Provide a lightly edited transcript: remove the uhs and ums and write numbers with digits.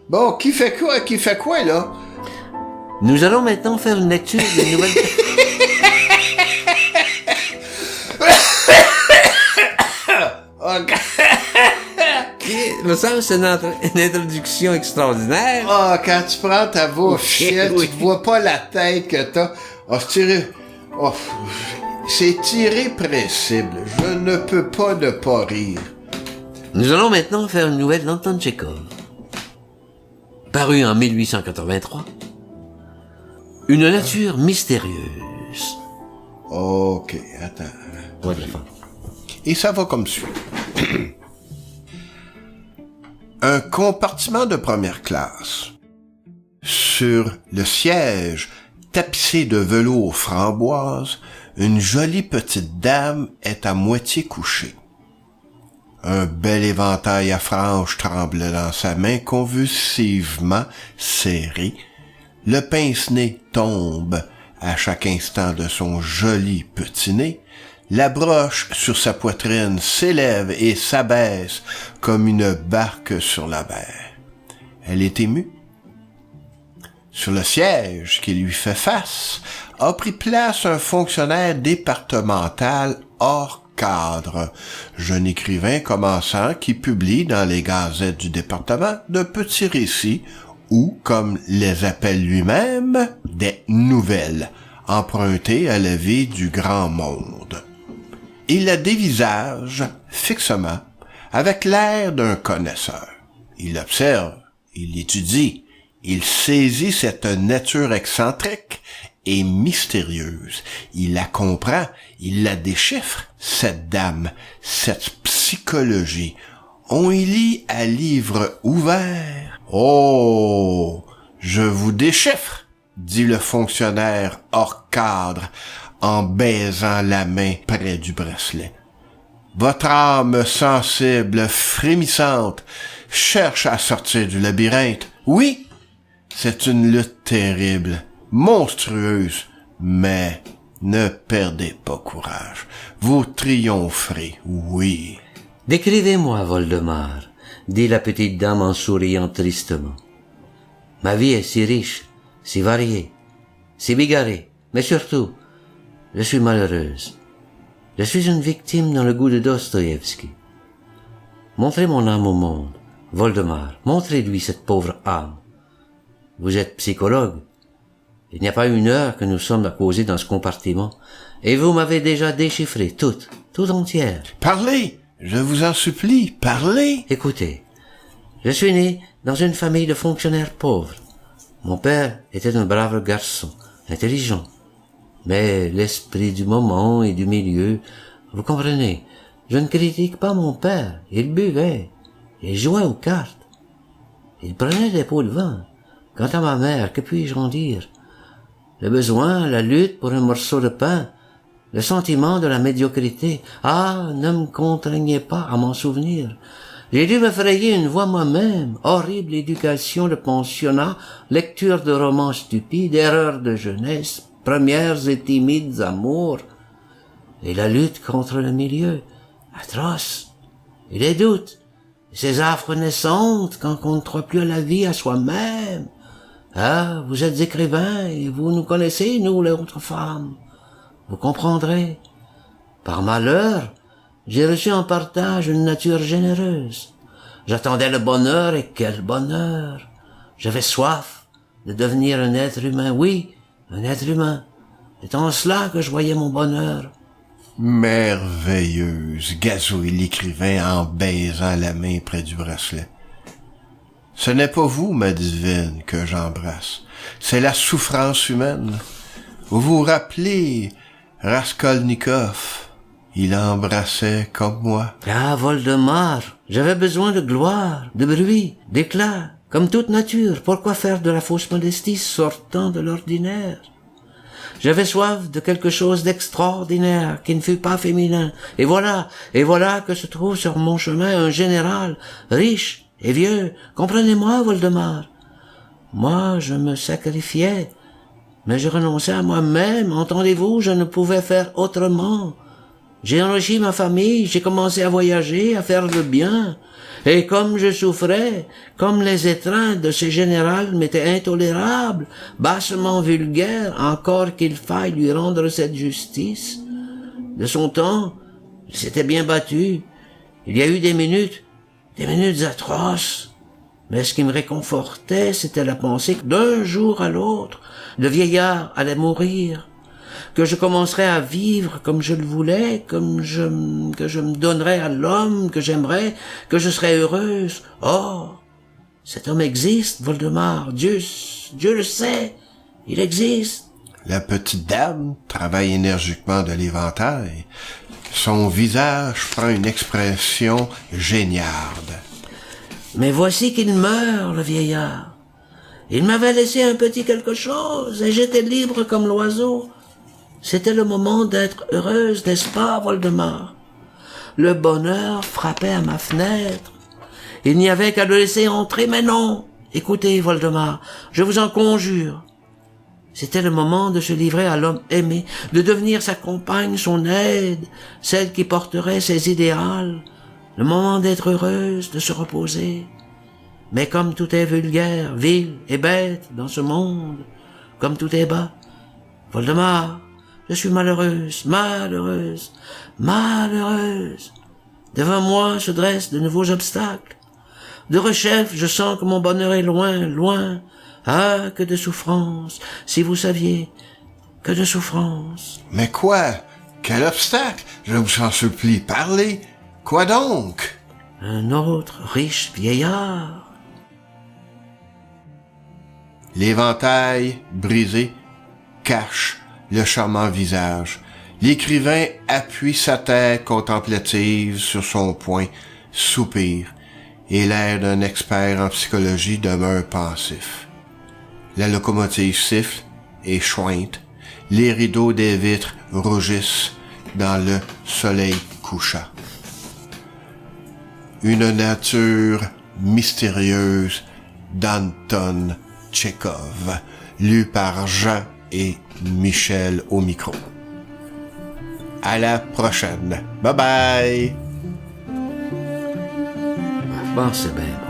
Bon, qui fait quoi, là? Nous allons maintenant faire une lecture des nouvelles... Me semble que c'est une introduction extraordinaire. Quand tu prends ta voix officielle, Oui. tu te vois pas la tête que t'as. C'est irrépressible. Je ne peux pas ne pas rire. Nous allons maintenant faire une nouvelle d'Anton Tchekhov. Parue en 1883. Une nature mystérieuse. OK, attends. Ouais, de la fin. Et ça va comme suit. Un compartiment de première classe. Sur le siège, tapissé de velours framboise, une jolie petite dame est à moitié couchée. Un bel éventail à franges tremble dans sa main convulsivement serrée. Le pince-nez tombe à chaque instant de son joli petit nez. La broche sur sa poitrine s'élève et s'abaisse comme une barque sur la mer. Elle est émue. Sur le siège qui lui fait face, a pris place un fonctionnaire départemental hors cadre, jeune écrivain commençant qui publie dans les gazettes du département de petits récits ou, comme les appelle lui-même, des nouvelles, empruntées à la vie du grand monde. Il la dévisage fixement, avec l'air d'un connaisseur. Il observe, il étudie, il saisit cette nature excentrique et mystérieuse. Il la comprend, il la déchiffre, cette dame, cette psychologie. On y lit à livre ouvert. « Oh, je vous déchiffre !» dit le fonctionnaire hors cadre, en baisant la main près du bracelet. Votre âme sensible, frémissante, cherche à sortir du labyrinthe. Oui, c'est une lutte terrible, monstrueuse, mais ne perdez pas courage. Vous triompherez, oui. Décrivez-moi, Voldemar, dit la petite dame en souriant tristement. Ma vie est si riche, si variée, si bigarrée, mais surtout, je suis malheureuse. Je suis une victime dans le goût de Dostoïevski. Montrez mon âme au monde, Voldemar, montrez-lui cette pauvre âme. Vous êtes psychologue. Il n'y a pas une heure que nous sommes à causer dans ce compartiment, et vous m'avez déjà déchiffré toute entière. Parlez, je vous en supplie, parlez. Écoutez, je suis né dans une famille de fonctionnaires pauvres. Mon père était un brave garçon, intelligent. Mais l'esprit du moment et du milieu, vous comprenez, je ne critique pas mon père. Il buvait, il jouait aux cartes, il prenait des pots de vin. Quant à ma mère, que puis-je en dire? Le besoin, la lutte pour un morceau de pain, le sentiment de la médiocrité. Ah, ne me contraignez pas à m'en souvenir. J'ai dû me frayer une voie moi-même. Horrible éducation de pensionnat, lecture de romans stupides, erreurs de jeunesse, premières et timides amours. Et la lutte contre le milieu, atroce. Et les doutes, ces affres naissantes quand on ne croit plus à la vie, à soi-même. Ah, vous êtes écrivain et vous nous connaissez, nous, les autres femmes. Vous comprendrez. Par malheur, j'ai reçu en partage une nature généreuse. J'attendais le bonheur, et quel bonheur! J'avais soif de devenir un être humain, oui, un être humain. C'est en cela que je voyais mon bonheur. Merveilleuse, gazouille l'écrivain en baisant la main près du bracelet. Ce n'est pas vous, ma divine, que j'embrasse. C'est la souffrance humaine. Vous vous rappelez Raskolnikov? Il embrassait comme moi. Ah, Voldemar, j'avais besoin de gloire, de bruit, d'éclat, comme toute nature. Pourquoi faire de la fausse modestie sortant de l'ordinaire? J'avais soif de quelque chose d'extraordinaire qui ne fût pas féminin. Et voilà que se trouve sur mon chemin un général, riche et vieux. Comprenez-moi, Voldemar. Moi, je me sacrifiais, mais je renonçais à moi-même. Entendez-vous, je ne pouvais faire autrement. J'ai enrichi ma famille, j'ai commencé à voyager, à faire le bien. Et comme je souffrais, comme les étreintes de ce général m'étaient intolérables, bassement vulgaires, encore qu'il faille lui rendre cette justice. De son temps, il s'était bien battu. Il y a eu des minutes atroces. Mais ce qui me réconfortait, c'était la pensée que d'un jour à l'autre, le vieillard allait mourir, que je commencerais à vivre comme je le voulais, que je me donnerais à l'homme que j'aimerais, que je serais heureuse. Or, cet homme existe, Voldemort. Dieu le sait, il existe. La petite dame travaille énergiquement de l'éventail. Son visage prend une expression géniarde. Mais voici qu'il meurt, le vieillard. Il m'avait laissé un petit quelque chose, et j'étais libre comme l'oiseau. C'était le moment d'être heureuse, n'est-ce pas, Voldemort? Le bonheur frappait à ma fenêtre. Il n'y avait qu'à le laisser entrer, mais non. Écoutez, Voldemort, je vous en conjure. C'était le moment de se livrer à l'homme aimé, de devenir sa compagne, son aide, celle qui porterait ses idéals. Le moment d'être heureuse, de se reposer. Mais comme tout est vulgaire, vil et bête dans ce monde, comme tout est bas, Voldemort, je suis malheureuse. Devant moi se dressent de nouveaux obstacles. De rechef, je sens que mon bonheur est loin. Ah, que de souffrance, si vous saviez, que de souffrance. Mais quoi? Quel obstacle? Je vous en supplie, parlez. Quoi donc? Un autre riche vieillard. L'éventail, brisé, cache le charmant visage. L'écrivain appuie sa tête contemplative sur son poing, soupire, et l'air d'un expert en psychologie demeure pensif. La locomotive siffle et chointe. Les rideaux des vitres rougissent dans le soleil couchant. Une nature mystérieuse d'Anton Tchekhov, lu par Jean et Michel au micro. À la prochaine. Bye bye! Bon, c'est bien.